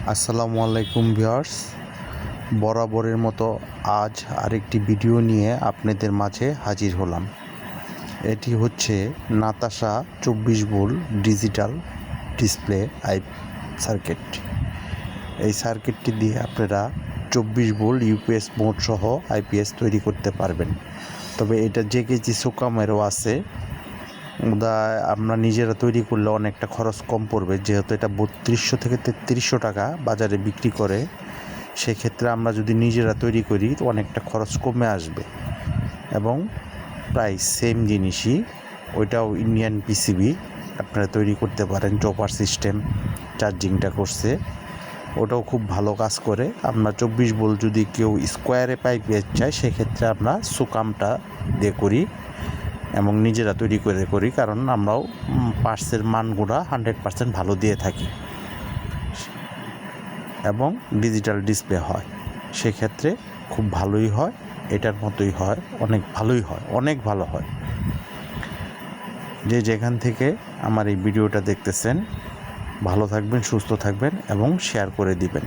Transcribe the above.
আসসালামু আলাইকুম ভিউয়ার্স, বরাবরের মতো আজ আরেকটি ভিডিও নিয়ে আপনাদের মাঝে হাজির হলাম। এটি হচ্ছে Natasha 24 volt digital display circuit. এই সার্কিটটি দিয়ে আপনারা 24 ভোল্ট ইউপিএস মোড সহ আইপিএস তৈরি করতে পারবেন। তবে এটা জেকেজি সোকামেরও আছে। আমরা নিজেরা তৈরি করলে অনেকটা খরচ কম পড়বে, যেহেতু এটা 3200 থেকে 3300 টাকা বাজারে বিক্রি করে। সেক্ষেত্রে আমরা যদি নিজেরা তৈরি করি তো অনেকটা খরচ কমে আসবে এবং প্রায় সেম জিনিসই ওইটাও ইন্ডিয়ান পিসিবি আপনারা তৈরি করতে পারেন। চপার সিস্টেম চার্জিংটা করছে, ওটাও খুব ভালো কাজ করে। আমরা 24 ভোল্ট যদি কেউ স্কোয়ারে পাইপ চায় সেক্ষেত্রে আমরা সুকামটা দিয়ে করি এবং নিজেরা তৈরি করি, কারণ আমরাও পার্টসের মানগুলো 100% ভালো দিয়ে থাকি এবং ডিজিটাল ডিসপ্লে হয়। সেক্ষেত্রে খুব ভালোই হয়, এটার মতোই হয়, অনেক ভালোই হয়, অনেক ভালো হয়। যে যেখান থেকে আমার এই ভিডিওটা দেখতেছেন, ভালো থাকবেন, সুস্থ থাকবেন এবং শেয়ার করে দিবেন।